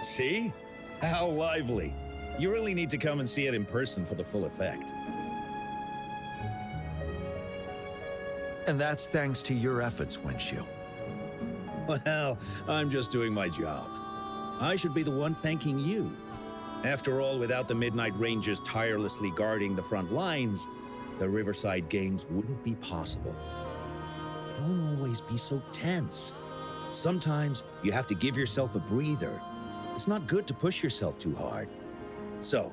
See? How lively. You really need to come and see it in person for the full effect. And that's thanks to your efforts, Wenshu. Well, I'm just doing my job. I should be the one thanking you. After all, without the Midnight Rangers tirelessly guarding the front lines, the Riverside Games wouldn't be possible. Don't always be so tense. Sometimes you have to give yourself a breather. It's not good to push yourself too hard. So,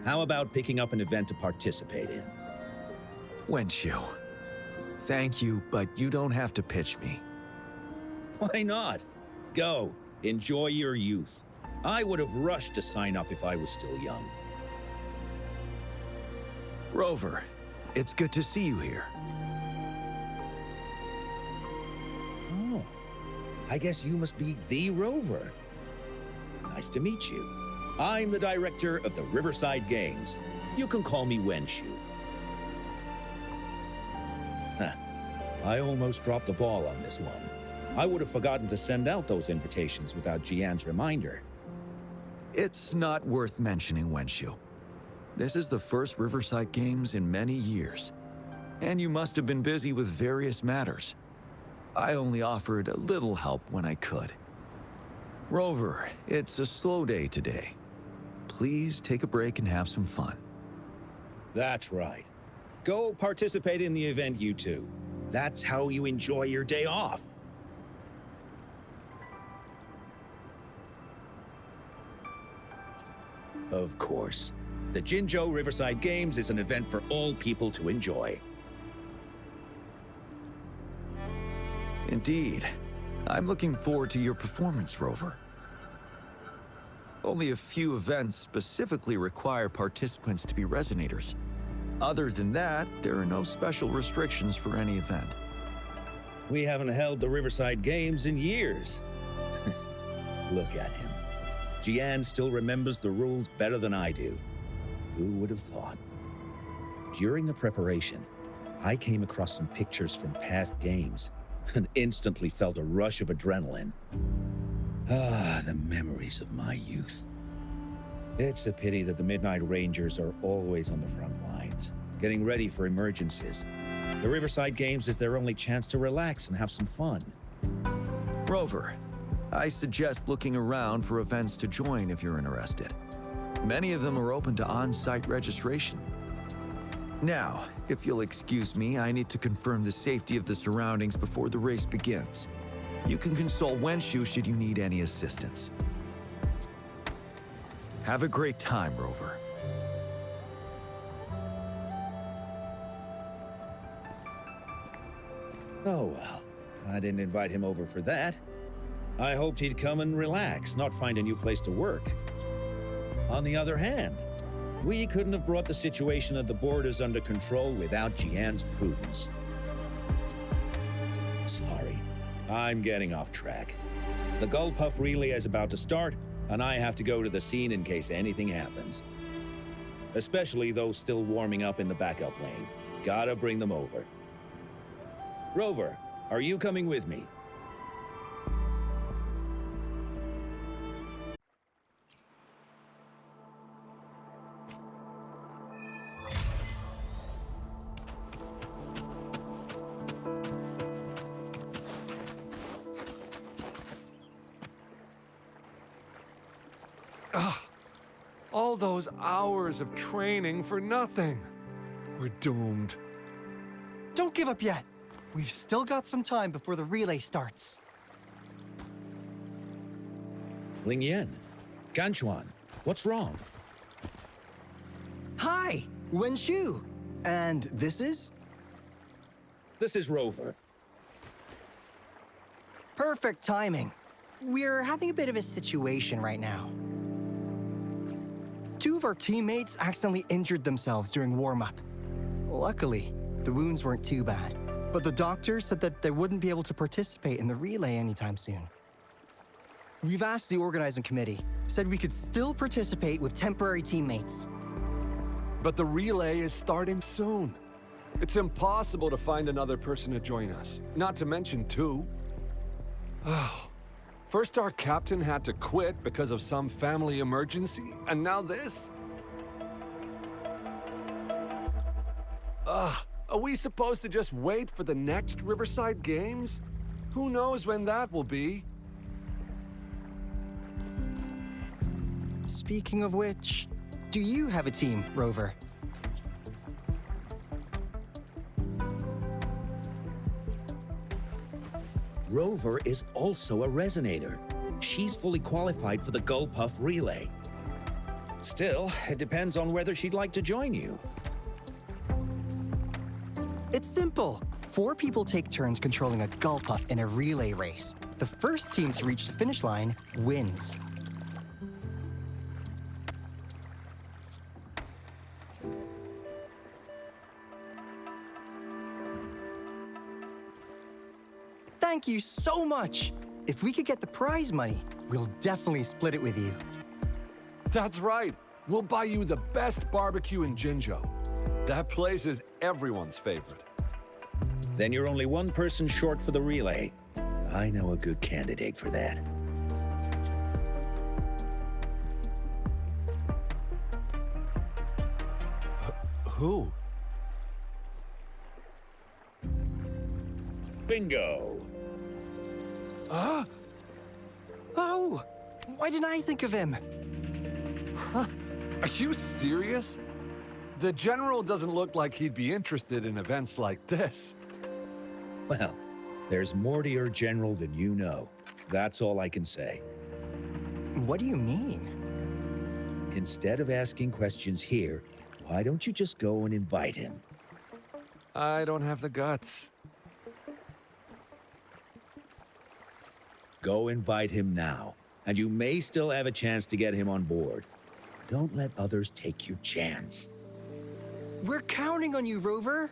how about picking up an event to participate in? Wenshu, thank you, but you don't have to pitch me. Why not? Go, enjoy your youth. I would have rushed to sign up if I was still young. Rover, it's good to see you here. Oh, I guess you must be the Rover. Nice to meet you. I'm the director of the Riverside Games. You can call me Wenshu. I almost dropped the ball on this one. I would have forgotten to send out those invitations without Jiyan's reminder. It's not worth mentioning, Wenshu. This is the first Riverside Games in many years, and you must have been busy with various matters. I only offered a little help when I could. Rover, it's a slow day today. Please take a break and have some fun. That's right. Go participate in the event, you two. That's how you enjoy your day off. Of course. The Jinzhou Riverside Games is an event for all people to enjoy. Indeed. I'm looking forward to your performance, Rover. Only a few events specifically require participants to be resonators. Other than that, there are no special restrictions for any event. We haven't held the Riverside Games in years. Look at him. Jiyan still remembers the rules better than I do. Who would have thought? During the preparation, I came across some pictures from past games and instantly felt a rush of adrenaline. Ah, the memories of my youth. It's a pity that the Midnight Rangers are always on the front lines, getting ready for emergencies. The Riverside Games is their only chance to relax and have some fun. Rover, I suggest looking around for events to join if you're interested. Many of them are open to on-site registration. Now, if you'll excuse me, I need to confirm the safety of the surroundings before the race begins. You can consult Wenshu should you need any assistance. Have a great time, Rover. Oh well, I didn't invite him over for that. I hoped he'd come and relax, not find a new place to work. On the other hand, we couldn't have brought the situation at the borders under control without Jiyan's prudence. Sorry, I'm getting off track. The Gull Puff relay is about to start, and I have to go to the scene in case anything happens. Especially those still warming up in the backup lane. Gotta bring them over. Rover, are you coming with me? All those hours of training for nothing. We're doomed. Don't give up yet. We've still got some time before the relay starts. Ling Yan, Ganchuan, what's wrong? Hi, Wenshu. And this is? This is Rover. Perfect timing. We're having a bit of a situation right now. Two of our teammates accidentally injured themselves during warm-up. Luckily, the wounds weren't too bad, but the doctor said that they wouldn't be able to participate in the relay anytime soon. We've asked the organizing committee, said we could still participate with temporary teammates. But the relay is starting soon. It's impossible to find another person to join us, not to mention two. Oh, First our captain had to quit because of some family emergency, and now this? Ugh, are we supposed to just wait for the next Riverside Games? Who knows when that will be? Speaking of which, do you have a team, Rover? Rover is also a resonator. She's fully qualified for the Gulpuff Relay. Still, it depends on whether she'd like to join you. It's simple. 4 people take turns controlling a Gulpuff in a relay race. The first team to reach the finish line wins. Thank you so much! If we could get the prize money, we'll definitely split it with you. That's right. We'll buy you the best barbecue in Jinzhou. That place is everyone's favorite. Then you're only one person short for the relay. I know a good candidate for that. Who? Bingo! Oh! Why didn't I think of him? Are you serious? The General doesn't look like he'd be interested in events like this. Well, there's more to your general than you know. That's all I can say. What do you mean? Instead of asking questions here, why don't you just go and invite him? I don't have the guts. Go invite him now, and you may still have a chance to get him on board. Don't let others take your chance. We're counting on you, Rover!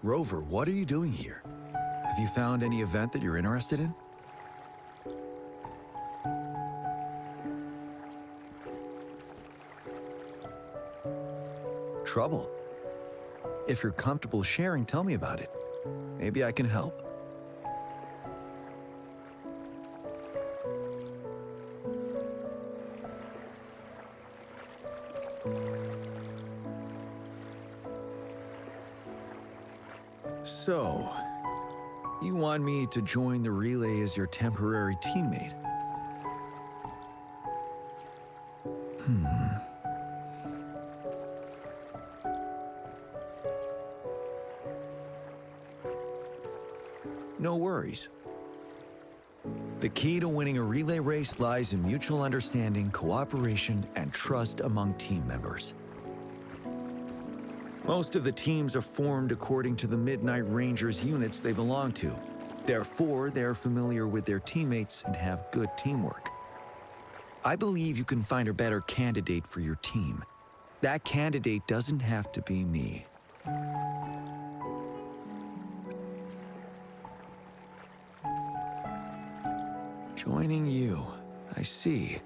Rover, what are you doing here? Have you found any event that you're interested in? Trouble? If you're comfortable sharing, tell me about it. Maybe I can help. So, you want me to join the relay as your temporary teammate? No worries. The key to winning a relay race lies in mutual understanding, cooperation, and trust among team members. Most of the teams are formed according to the Midnight Rangers units they belong to. Therefore, they're familiar with their teammates and have good teamwork. I believe you can find a better candidate for your team. That candidate doesn't have to be me. Joining you, I see.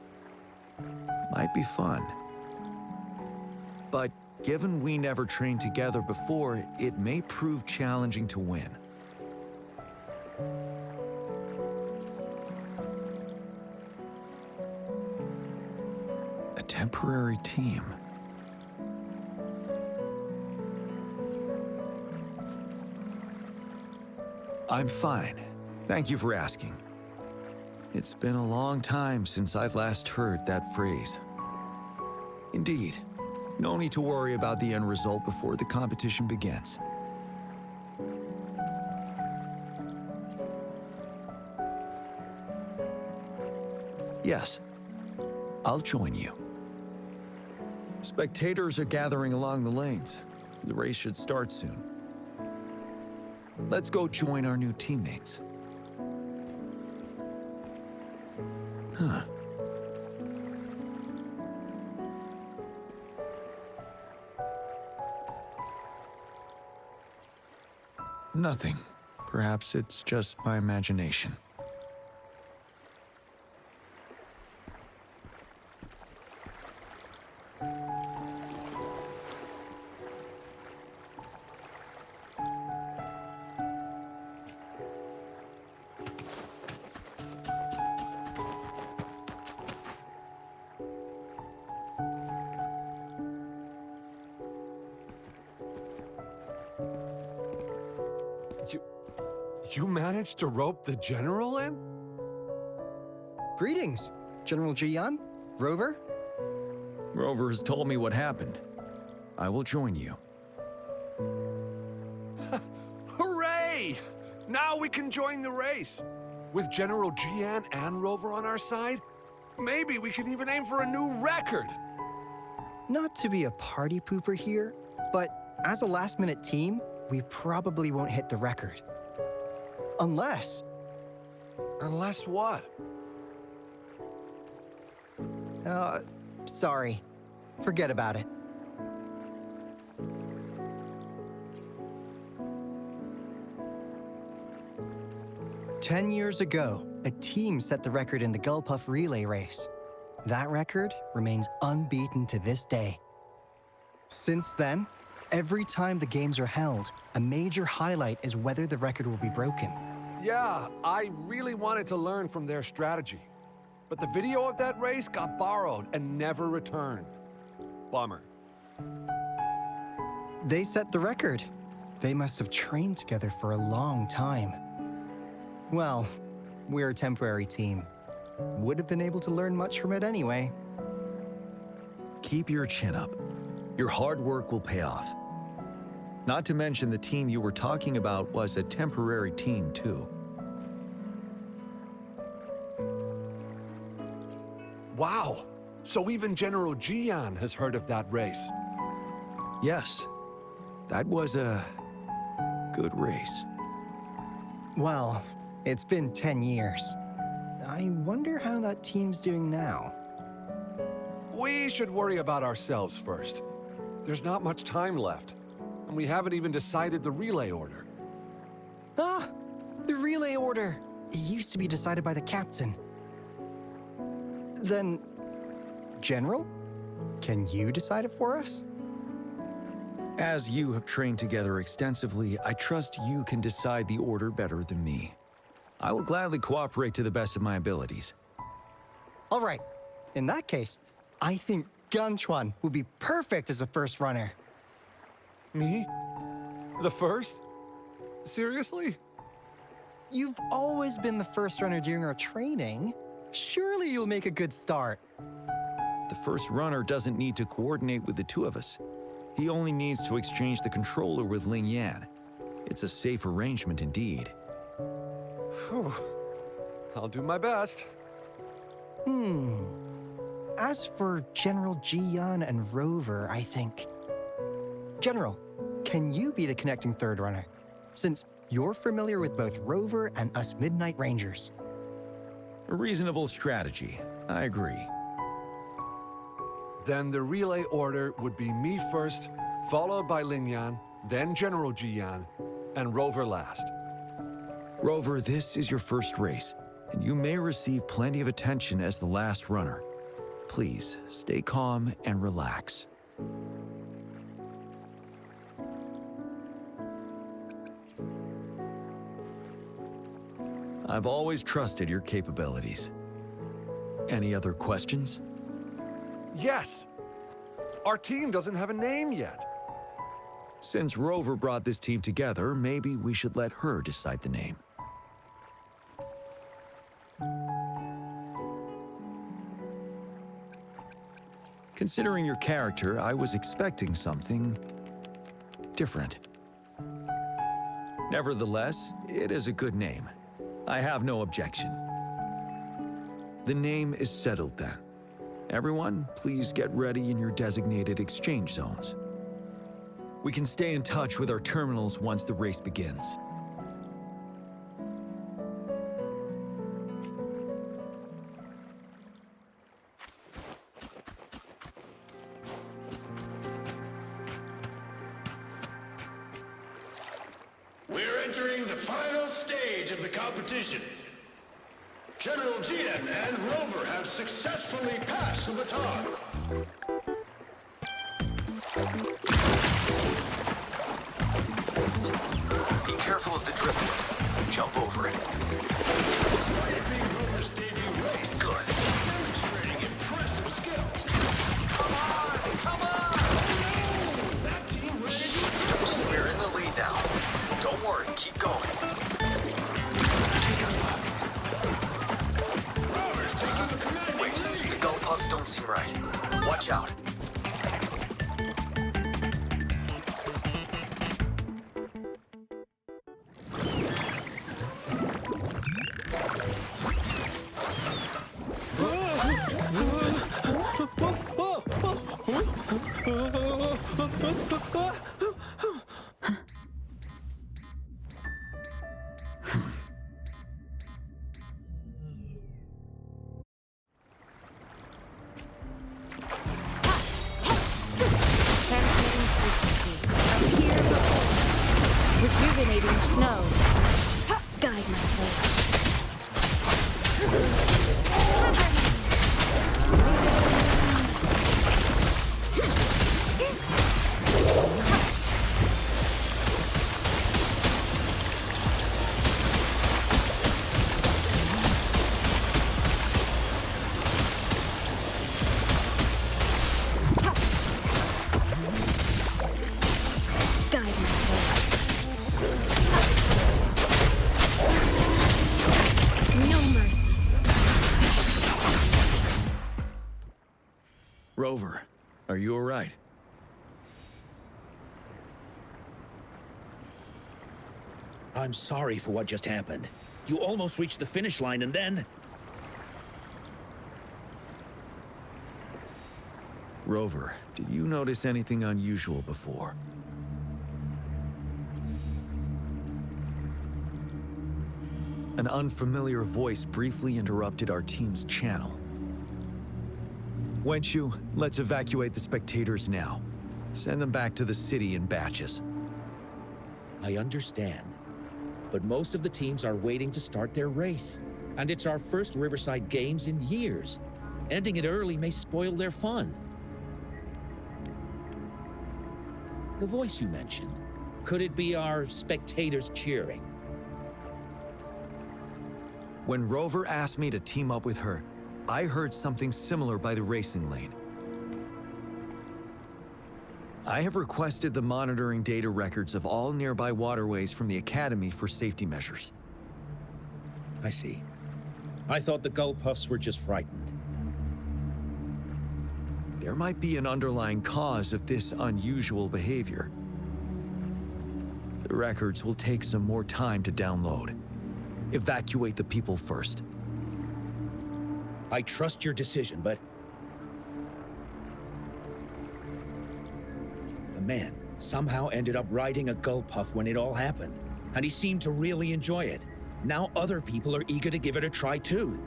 Might be fun. But given we never trained together before, it may prove challenging to win. A temporary team. I'm fine. Thank you for asking. It's been a long time since I've last heard that phrase. Indeed, no need to worry about the end result before the competition begins. Yes, I'll join you. Spectators are gathering along the lanes. The race should start soon. Let's go join our new teammates. Huh. Nothing. Perhaps it's just my imagination. You managed to rope the General in? Greetings, General Jiyan, Rover. Rover has told me what happened. I will join you. Hooray! Now we can join the race. With General Jiyan and Rover on our side, maybe we can even aim for a new record. Not to be a party pooper here, but as a last-minute team, we probably won't hit the record. Unless... Unless what? Sorry. Forget about it. Ten years ago, a team set the record in the Gullpuff relay race. That record remains unbeaten to this day. Since then, every time the games are held, a major highlight is whether the record will be broken. Yeah, I really wanted to learn from their strategy. But the video of that race got borrowed and never returned. Bummer. They set the record. They must have trained together for a long time. Well, we're a temporary team. Would have been able to learn much from it anyway. Keep your chin up. Your hard work will pay off. Not to mention the team you were talking about was a temporary team, too. Wow! So even General Jiyan has heard of that race. Yes, that was a good race. Well, it's been 10 years. I wonder how that team's doing now. We should worry about ourselves first. There's not much time left, and we haven't even decided the relay order. Ah! The relay order! It used to be decided by the captain. Then, General? Can you decide it for us? As you have trained together extensively, I trust you can decide the order better than me. I will gladly cooperate to the best of my abilities. All right. In that case, I think Ganchuan would be perfect as a first runner. Me? The first? Seriously? You've always been the first runner during our training. Surely you'll make a good start. The first runner doesn't need to coordinate with the two of us. He only needs to exchange the controller with Ling Yan. It's a safe arrangement indeed. Whew. I'll do my best. As for General Jiyan and Rover, I think... General, can you be the connecting third runner? Since you're familiar with both Rover and us Midnight Rangers. A reasonable strategy. I agree. Then the relay order would be me first, followed by Ling Yan, then General Jiyan, and Rover last. Rover, this is your first race, and you may receive plenty of attention as the last runner. Please, stay calm and relax. I've always trusted your capabilities. Any other questions? Yes! Our team doesn't have a name yet. Since Rover brought this team together, maybe we should let her decide the name. Considering your character, I was expecting something different. Nevertheless, it is a good name. I have no objection. The name is settled then. Everyone, please get ready in your designated exchange zones. We can stay in touch with our terminals once the race begins. We're entering the final stage of the competition. General Jiyan and Rover have successfully passed the baton. Be careful of the drift. Jump over it. Despite it being Rover's debut race, Good. he's demonstrating impressive skill. Come on! Come on! Oh, that team ran into a triple. We're in the lead now. Don't worry, keep going. don't seem right. Watch out. Transmitting frequency. Appear before. Rejuvenating snow. Guide my way. Guide my way. No mercy. Rover, are you all right? I'm sorry for what just happened. You almost reached the finish line and then... Rover, did you notice anything unusual before? An unfamiliar voice briefly interrupted our team's channel. Wenshu, let's evacuate the spectators now. Send them back to the city in batches. I understand. But most of the teams are waiting to start their race. And it's our first Riverside Games in years. Ending it early may spoil their fun. The voice you mentioned, could it be our spectators cheering? When Rover asked me to team up with her, I heard something similar by the racing lane. I have requested the monitoring data records of all nearby waterways from the Academy for safety measures. I see. I thought the Gull Puffs were just frightened. There might be an underlying cause of this unusual behavior. The records will take some more time to download. Evacuate the people first. I trust your decision, but... The man somehow ended up riding a Gull Puff when it all happened, and he seemed to really enjoy it. Now other people are eager to give it a try too.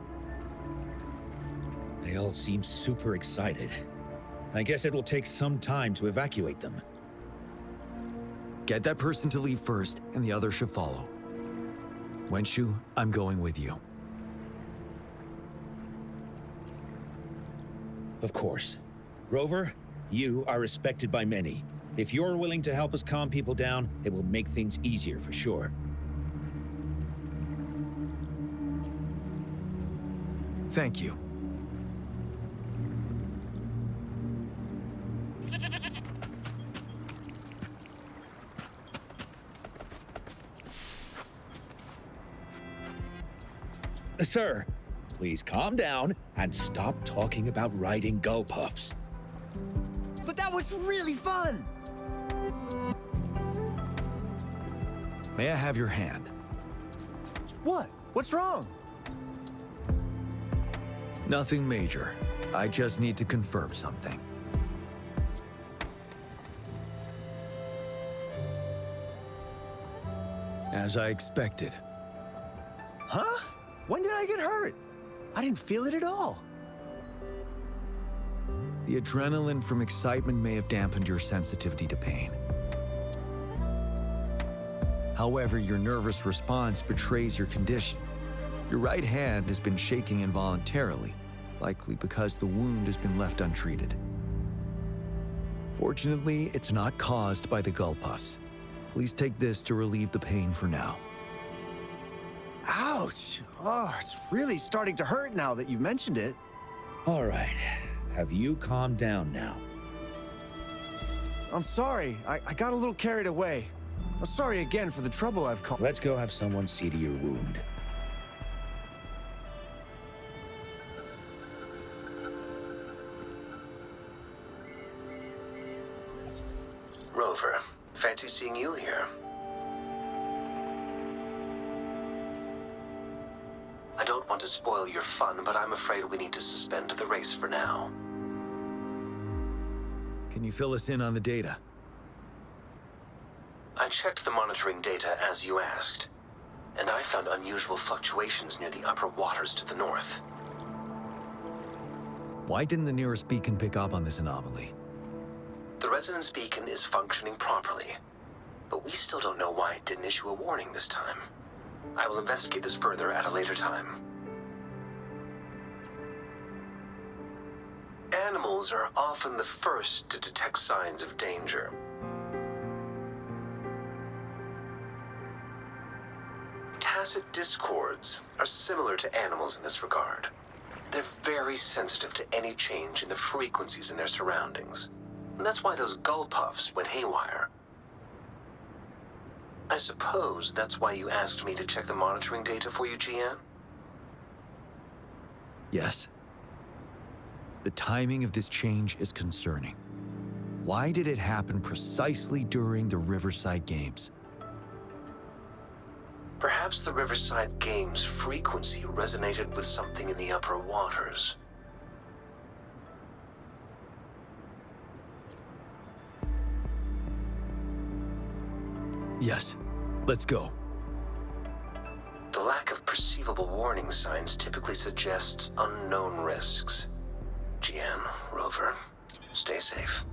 They all seem super excited. I guess it will take some time to evacuate them. Get that person to leave first, and the others should follow. Wenshu, I'm going with you. Of course. Rover, you are respected by many. If you're willing to help us calm people down, it will make things easier for sure. Thank you. Sir, please calm down and stop talking about riding Gull Puffs. But that was really fun! May I have your hand? What? What's wrong? Nothing major. I just need to confirm something. As I expected. Huh? When did I get hurt? I didn't feel it at all. The adrenaline from excitement may have dampened your sensitivity to pain. However, your nervous response betrays your condition. Your right hand has been shaking involuntarily, likely because the wound has been left untreated. Fortunately, it's not caused by the Gull Puffs. Please take this to relieve the pain for now. Ouch! Oh, it's really starting to hurt now that you mentioned it. All right. Have you calmed down now? I'm sorry. I got a little carried away. I'm sorry again for the trouble I've caused. Let's go have someone see to your wound. Rover. Fancy seeing you here. I don't want to spoil your fun, but I'm afraid we need to suspend the race for now. Can you fill us in on the data? I checked the monitoring data as you asked, and I found unusual fluctuations near the upper waters to the north. Why didn't the nearest beacon pick up on this anomaly? The resonance beacon is functioning properly, but we still don't know why it didn't issue a warning this time. I will investigate this further at a later time. Animals are often the first to detect signs of danger. Tacit discords are similar to animals in this regard. They're very sensitive to any change in the frequencies in their surroundings. And that's why those gull puffs went haywire. I suppose that's why you asked me to check the monitoring data for you, Jiyan? Yes. The timing of this change is concerning. Why did it happen precisely during the Riverside Games? Perhaps the Riverside Games' frequency resonated with something in the upper waters. Yes. Let's go. The lack of perceivable warning signs typically suggests unknown risks. Jiyan, Rover, stay safe.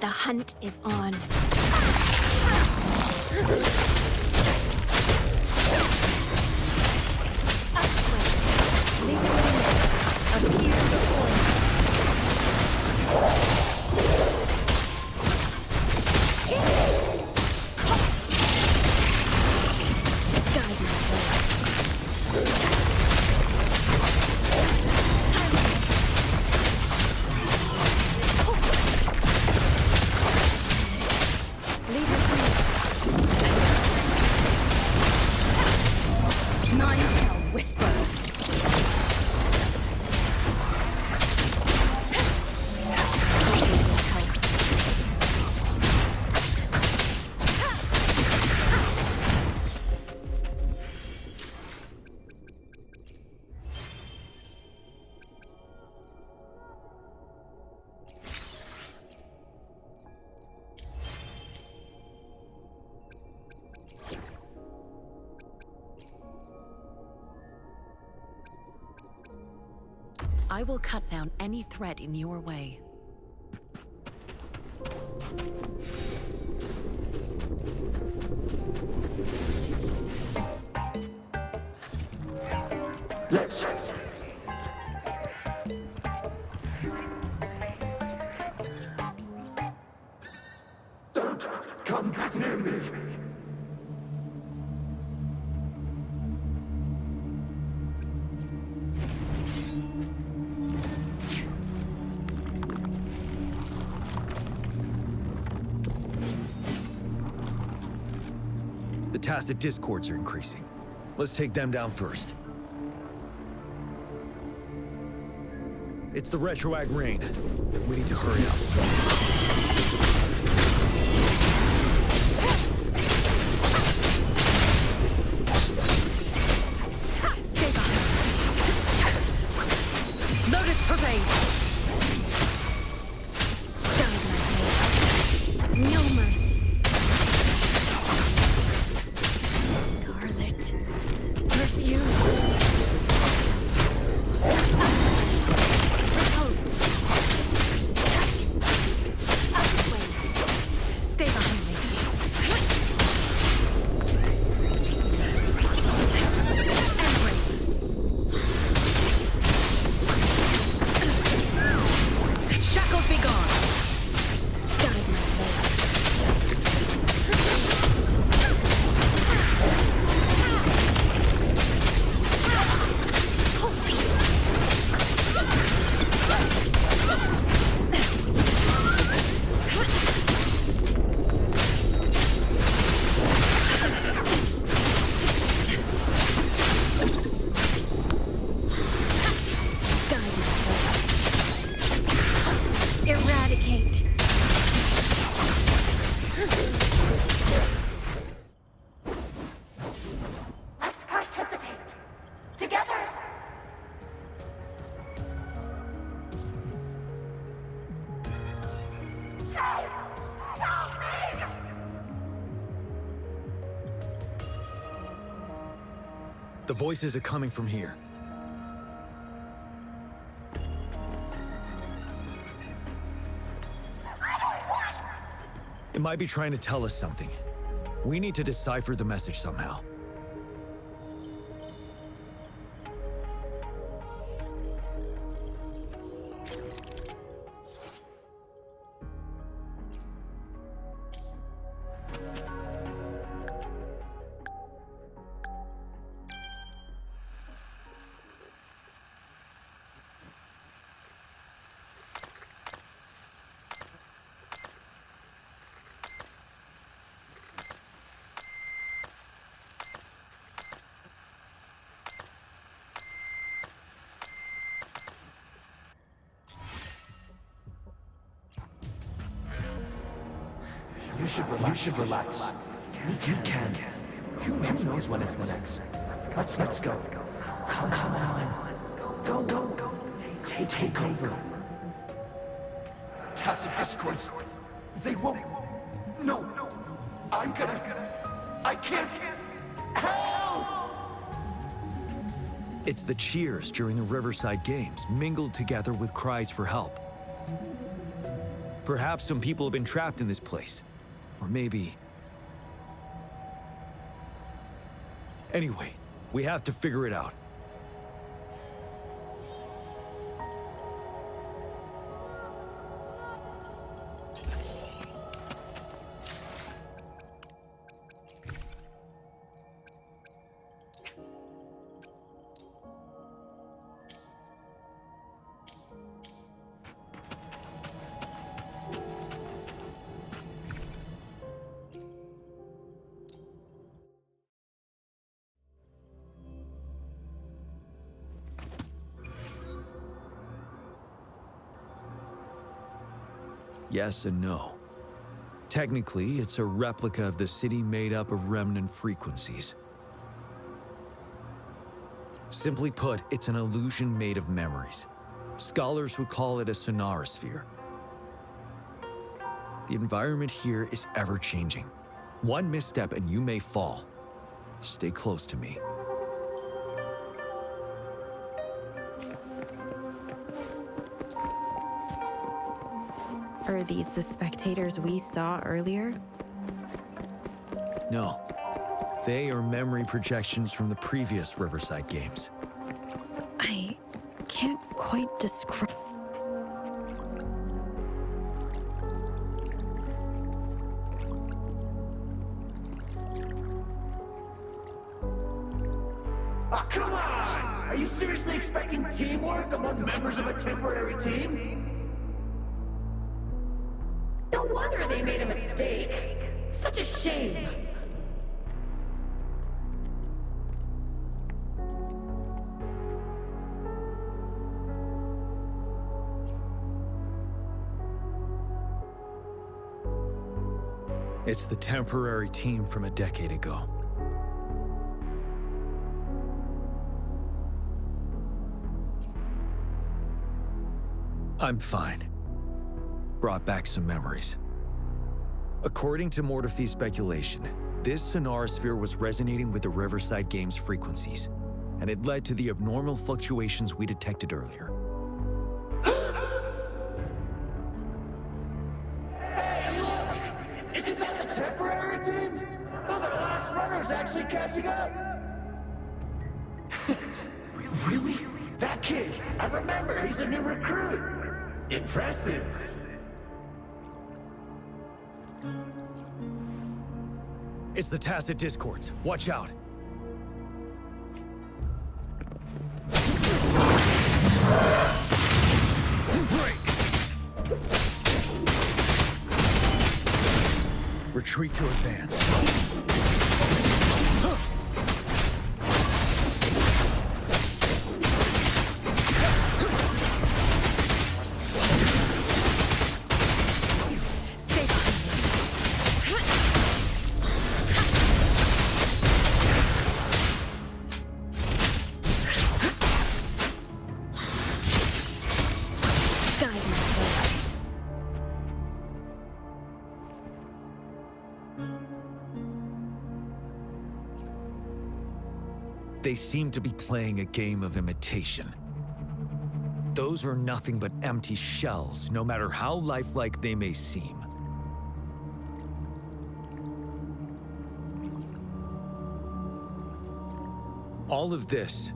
The hunt is on. Appear before me. Guide me, leave it to me. None shall whisper. I will cut down any threat in your way. Yes. Don't come near me. The tacit discords are increasing. Let's take them down first. It's the retroag rain. We need to hurry up. The voices are coming from here. It might be trying to tell us something. We need to decipher the message somehow. You should relax. You can. Who knows when it's next? Let's go. Come on. Go. Take over. Tacit discords. They won't. No. I can't. Help! It's the cheers during the Riverside Games, mingled together with cries for help. Perhaps some people have been trapped in this place. Or maybe... Anyway, we have to figure it out. Yes and no. Technically, it's a replica of the city made up of remnant frequencies. Simply put, it's an illusion made of memories. Scholars would call it a sonorosphere. The environment here is ever-changing. One misstep and you may fall. Stay close to me. Are these the spectators we saw earlier? No. They are memory projections from the previous Riverside Games. I can't quite describe... Ah, come on! Are you seriously expecting teamwork among members of a temporary team? No wonder they made a mistake. Such a shame. It's the temporary team from a decade ago. I'm fine. Brought back some memories. According to Mortefy's speculation, this sonorosphere was resonating with the Riverside Games frequencies, and it led to the abnormal fluctuations we detected earlier. Hey, look! Isn't that the temporary team? No, the last runner's actually catching up! Really? That kid! I remember, he's a new recruit! Impressive! It's the Tacit Discords. Watch out. Break! Retreat to advance. They seem to be playing a game of imitation. Those are nothing but empty shells, no matter how lifelike they may seem. All of this,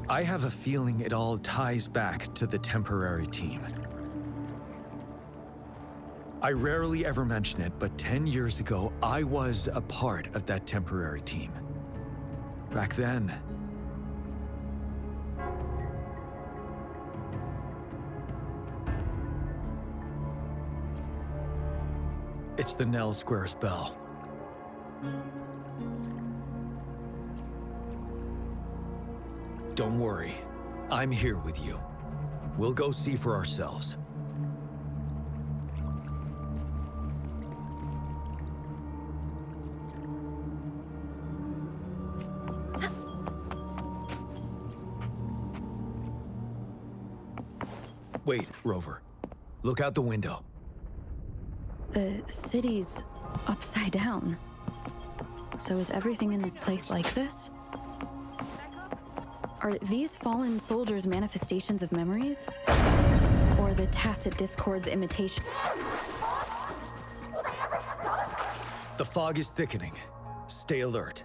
I have a feeling it all ties back to the temporary team. I rarely ever mention it, but 10 years ago, I was a part of that temporary team. Back then, it's the Nell Squares bell. Don't worry, I'm here with you. We'll go see for ourselves. Wait, Rover. Look out the window. The city's upside down. So is everything in this place like this? Are these fallen soldiers manifestations of memories? Or the Tacit Discord's imitation? The fog is thickening. Stay alert.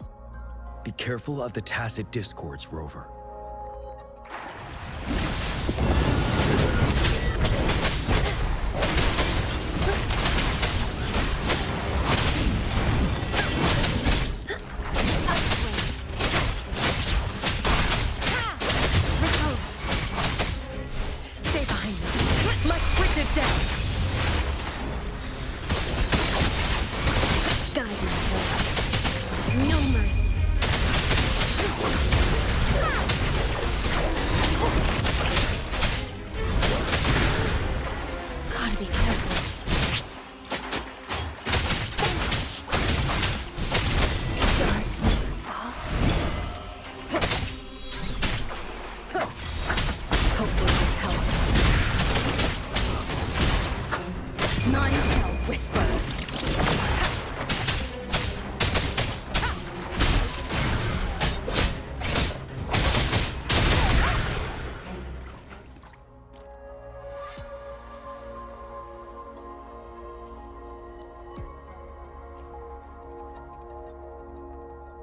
Be careful of the Tacit Discords, Rover.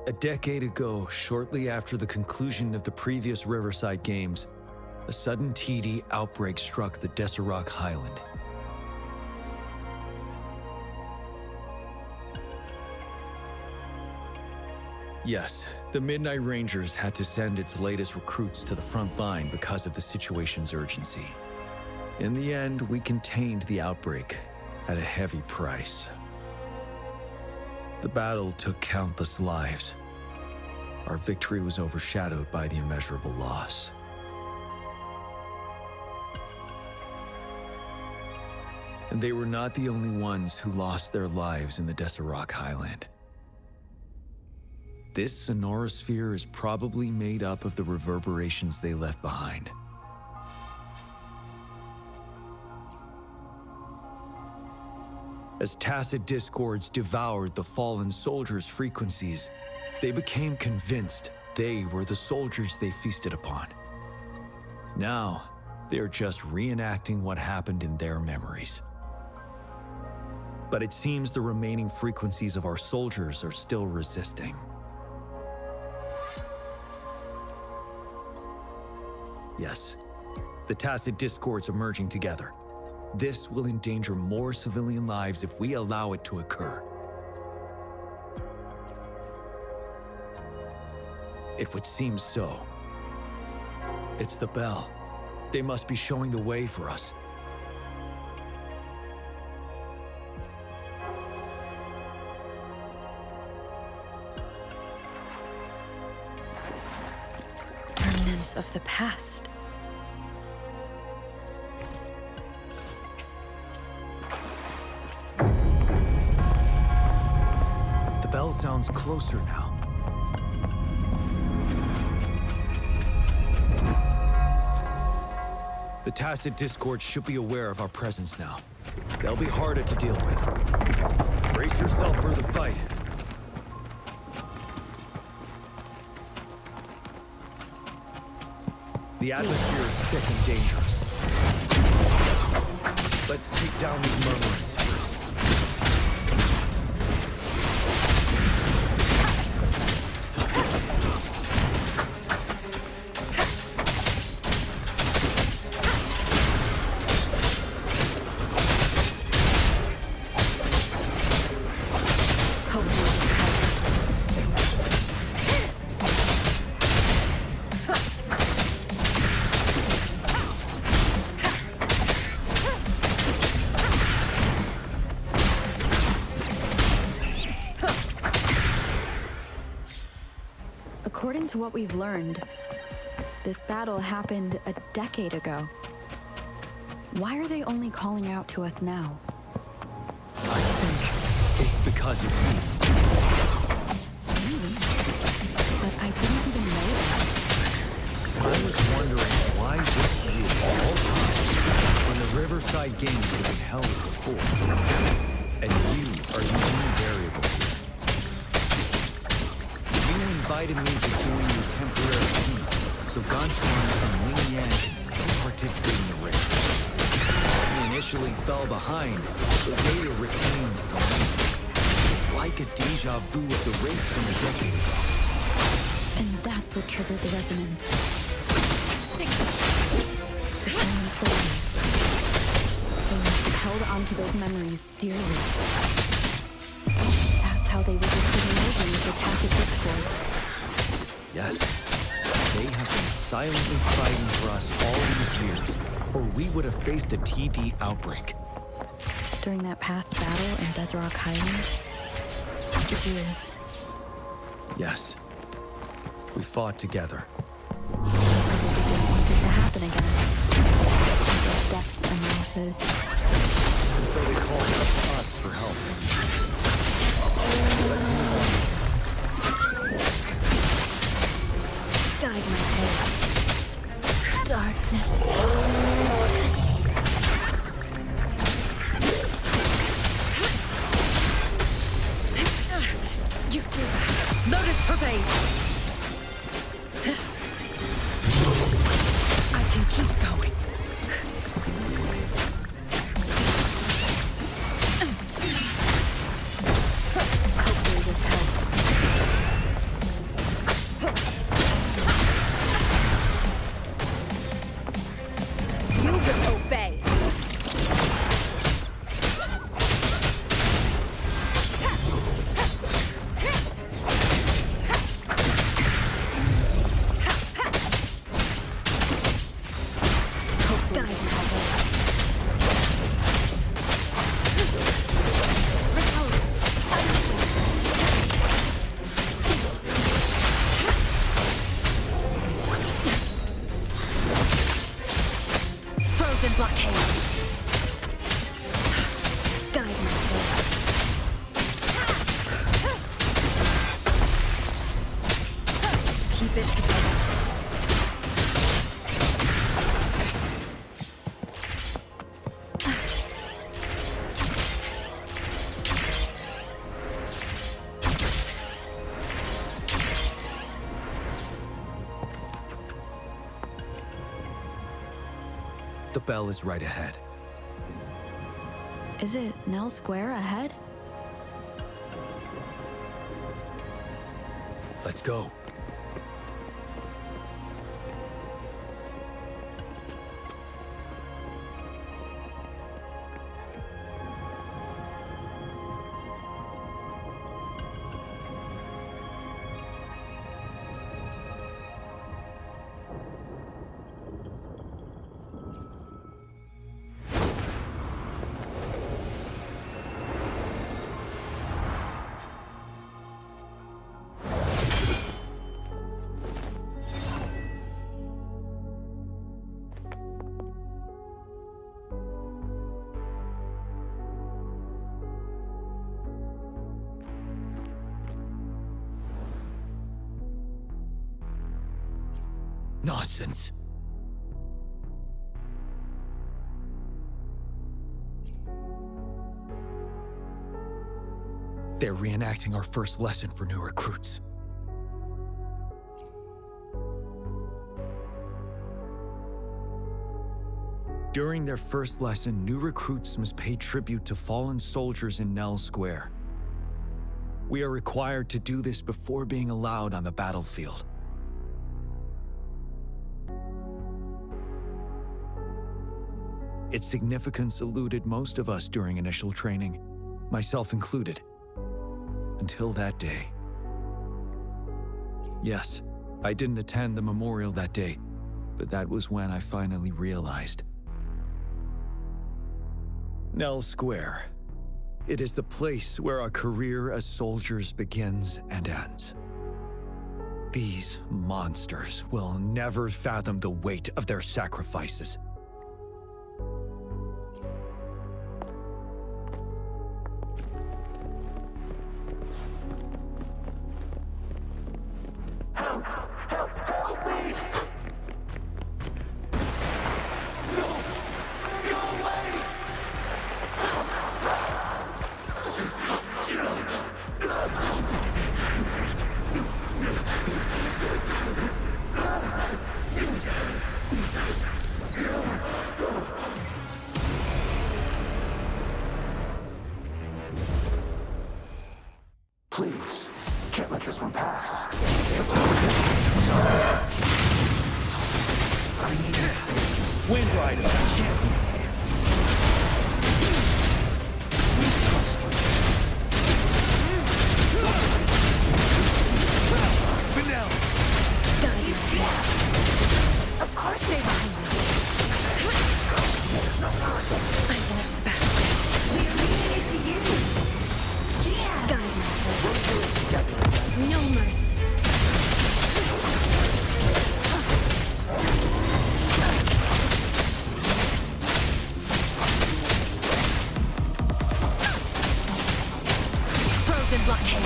A decade ago, shortly after the conclusion of the previous Riverside Games, a sudden TD outbreak struck the Deserac Highland. Yes, the Midnight Rangers had to send its latest recruits to the front line because of the situation's urgency. In the end, we contained the outbreak at a heavy price. The battle took countless lives. Our victory was overshadowed by the immeasurable loss. And they were not the only ones who lost their lives in the Deserac Highland. This sonorosphere is probably made up of the reverberations they left behind. As Tacit Discords devoured the fallen soldiers' frequencies, they became convinced they were the soldiers they feasted upon. Now, they're just reenacting what happened in their memories. But it seems the remaining frequencies of our soldiers are still resisting. Yes, the Tacit Discords are merging together. This will endanger more civilian lives if we allow it to occur. It would seem so. It's the bell. They must be showing the way for us. Remnants of the past. The bell sounds closer now. The Tacit Discord should be aware of our presence now. They'll be harder to deal with. Brace yourself for the fight. The atmosphere is thick and dangerous. Let's take down these murmurings first. According to what we've learned, this battle happened a decade ago. Why are they only calling out to us now? I think it's because of you. Me? But I didn't even know that. I was wondering why just you all time when the Riverside Games have been held before. And you are the only variable here. You invited me to join your temporary team, so Ganchuan and Ling Yan can still participate in the race. You initially fell behind, but later retained the lead. It's like a deja vu of the race from a decade ago. And that's what triggered the resonance. The same stories. They must have held onto those memories dearly. That's how they resisted immersion with their tacit discord. Yes, they have been silently fighting for us all these years, or we would have faced a TD outbreak. During that past battle in Desrock Highlands, did you... Yes, we fought together. Probably didn't want it to happen again. Those deaths and losses. And so they called us for help. Let's move on. Guide my path. Darkness. You do. Lotus pervade. I can keep going. Hopefully this helps. You will obey. Frozen blockade. Guide my path. Keep it together. The bell is right ahead. Is it Nell Square ahead? Let's go. Nonsense. They're reenacting our first lesson for new recruits. During their first lesson, new recruits must pay tribute to fallen soldiers in Nell Square. We are required to do this before being allowed on the battlefield. Its significance eluded most of us during initial training, myself included, until that day. Yes, I didn't attend the memorial that day, but that was when I finally realized. Nell Square. It is the place where our career as soldiers begins and ends. These monsters will never fathom the weight of their sacrifices. Please, can't let this one pass. Wind Rider! No mercy. Frozen blockade.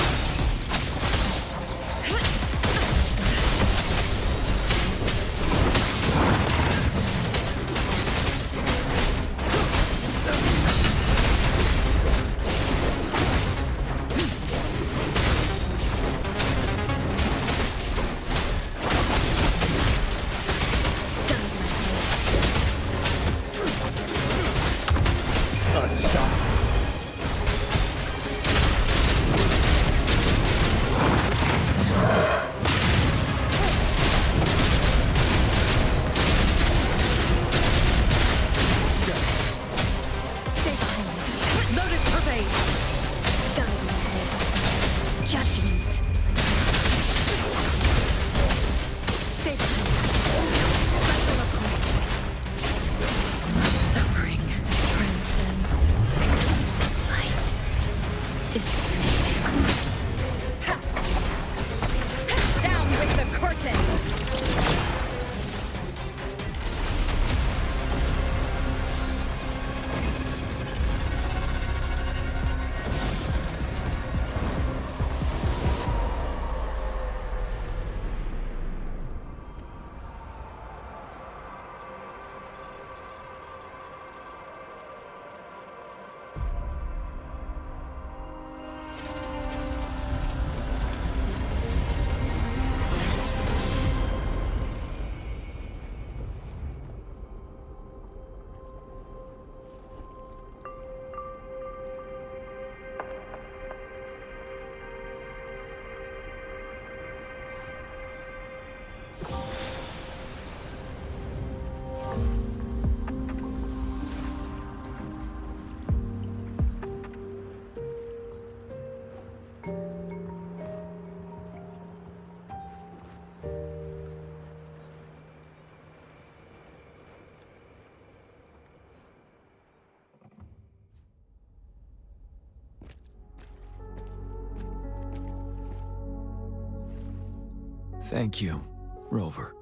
Thank you, Rover.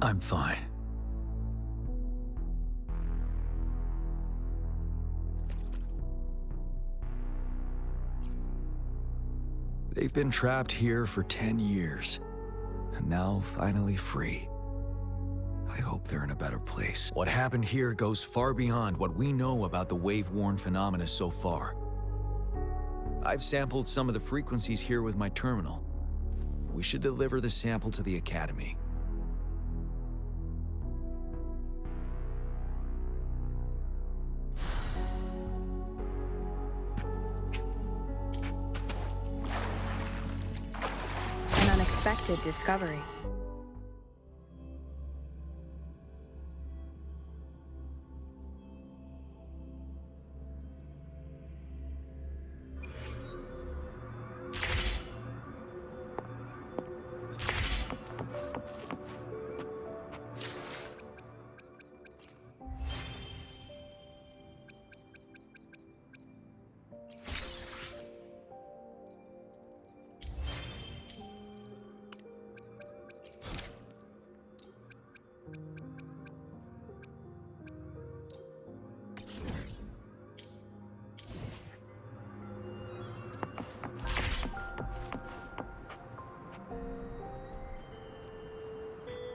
I'm fine. They've been trapped here for 10 years, and now finally free. I hope they're in a better place. What happened here goes far beyond what we know about the wave-worn phenomena so far. I've sampled some of the frequencies here with my terminal. We should deliver the sample to the Academy. An unexpected discovery.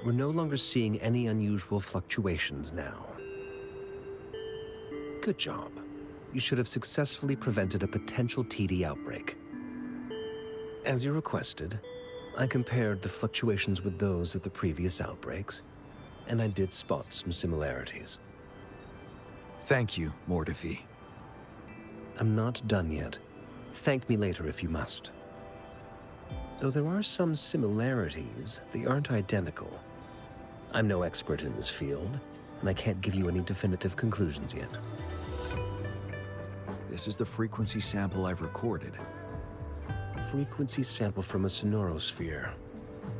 We're no longer seeing any unusual fluctuations now. Good job. You should have successfully prevented a potential TD outbreak. As you requested, I compared the fluctuations with those of the previous outbreaks, and I did spot some similarities. Thank you, Mordefi. I'm not done yet. Thank me later if you must. Though there are some similarities, they aren't identical. I'm no expert in this field, and I can't give you any definitive conclusions yet. This is the frequency sample I've recorded. Frequency sample from a sonorosphere.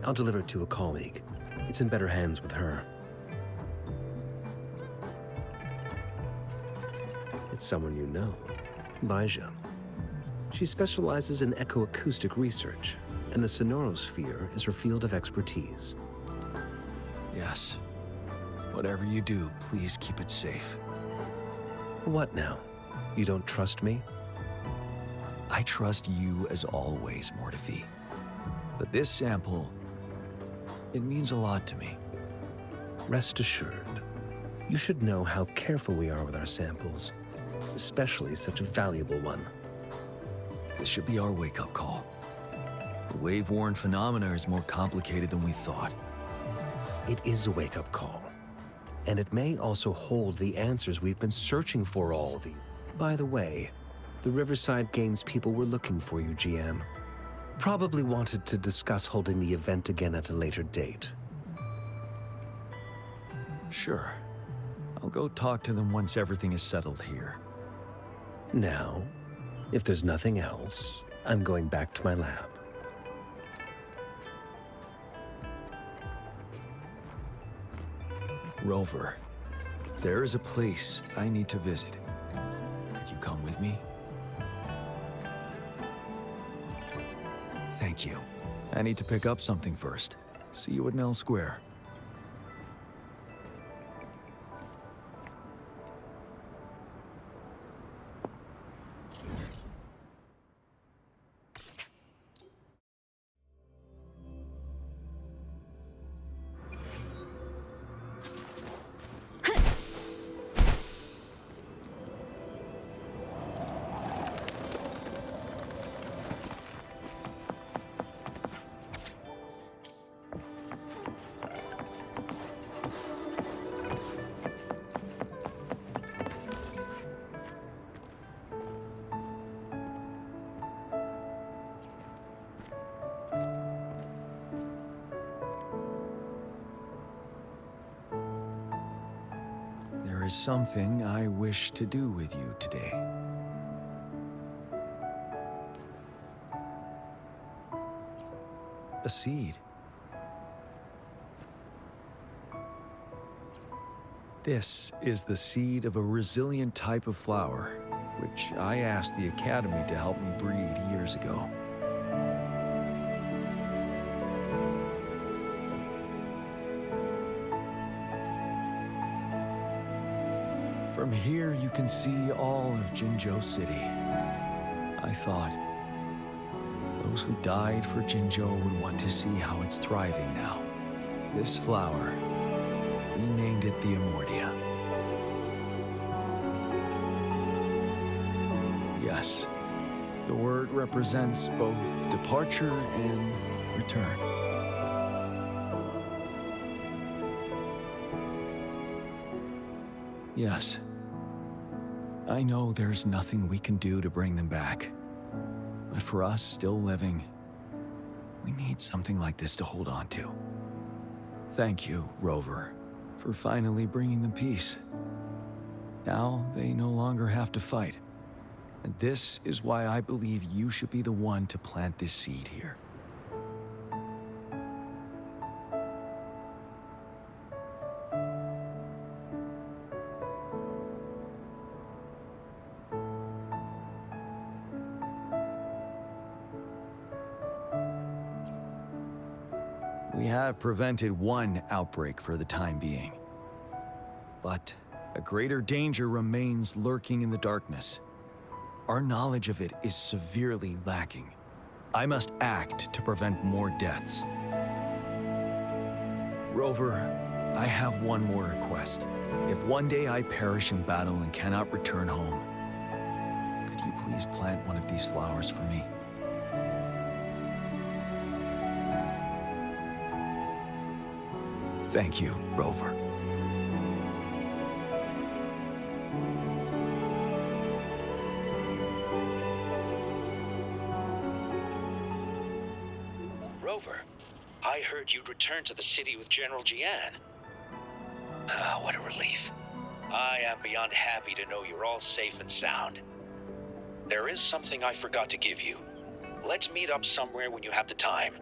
I'll deliver it to a colleague. It's in better hands with her. It's someone you know, Baija. She specializes in echoacoustic research, and the sonorosphere is her field of expertise. Yes. Whatever you do, please keep it safe. What now? You don't trust me? I trust you as always, Mordefi. But this sample, it means a lot to me. Rest assured, you should know how careful we are with our samples, especially such a valuable one. This should be our wake-up call. The wave-worn phenomena is more complicated than we thought. It is a wake-up call, and it may also hold the answers we've been searching for all these. By the way, the Riverside Games people were looking for you, Jiyan. Probably wanted to discuss holding the event again at a later date. Sure. I'll go talk to them once everything is settled here. Now, if there's nothing else, I'm going back to my lab. Rover, there is a place I need to visit. Could you come with me? Thank you. I need to pick up something first. See you at Nell Square. There is something I wish to do with you today. A seed. This is the seed of a resilient type of flower, which I asked the Academy to help me breed years ago. From here, you can see all of Jinzhou City. I thought, those who died for Jinzhou would want to see how it's thriving now. This flower, we named it the Immortia. Yes, the word represents both departure and return. Yes. I know there's nothing we can do to bring them back. But for us still living, we need something like this to hold on to. Thank you, Rover, for finally bringing them peace. Now they no longer have to fight. And this is why I believe you should be the one to plant this seed here. We have prevented one outbreak for the time being. But a greater danger remains lurking in the darkness. Our knowledge of it is severely lacking. I must act to prevent more deaths. Rover, I have one more request. If one day I perish in battle and cannot return home, could you please plant one of these flowers for me? Thank you, Rover. Rover, I heard you'd returned to the city with General Jiyan. Ah, what a relief. I am beyond happy to know you're all safe and sound. There is something I forgot to give you. Let's meet up somewhere when you have the time.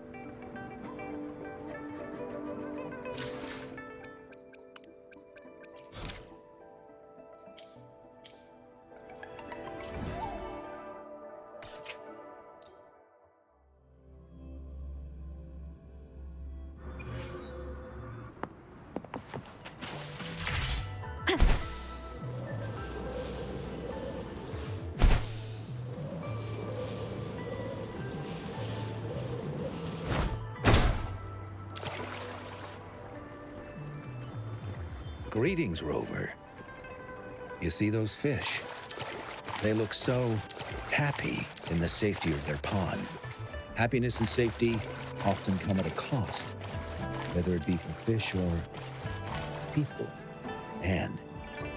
Greetings, Rover. You see those fish? They look so happy in the safety of their pond. Happiness and safety often come at a cost, whether it be for fish or people. And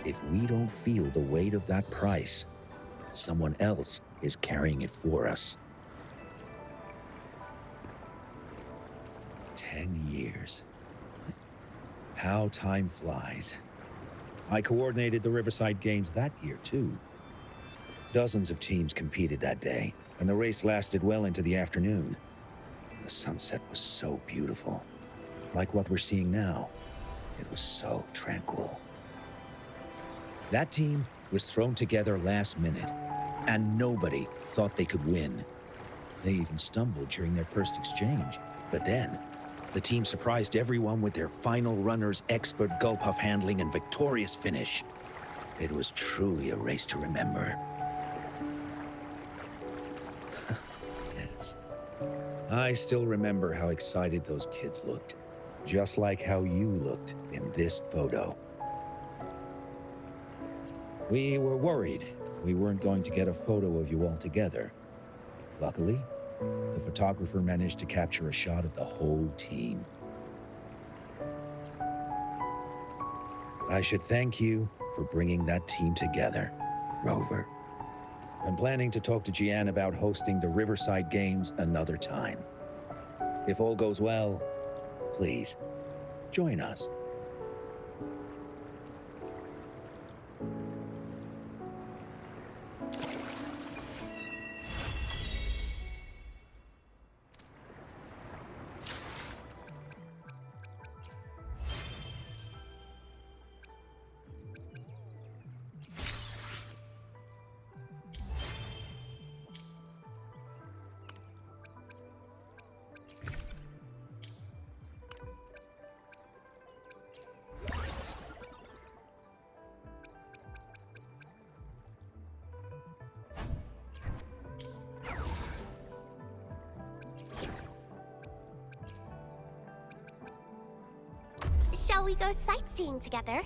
if we don't feel the weight of that price, someone else is carrying it for us. 10 years. How time flies. I coordinated the Riverside Games that year, too. Dozens of teams competed that day, and the race lasted well into the afternoon. The sunset was so beautiful. Like what we're seeing now. It was so tranquil. That team was thrown together last minute, and nobody thought they could win. They even stumbled during their first exchange, but then the team surprised everyone with their final runner's expert gull puff handling and victorious finish. It was truly a race to remember. Yes. I still remember how excited those kids looked, just like how you looked in this photo. We were worried we weren't going to get a photo of you all together. Luckily, the photographer managed to capture a shot of the whole team. I should thank you for bringing that team together, Rover. I'm planning to talk to Jiyan about hosting the Riverside Games another time. If all goes well, please, join us. Shall we go sightseeing together?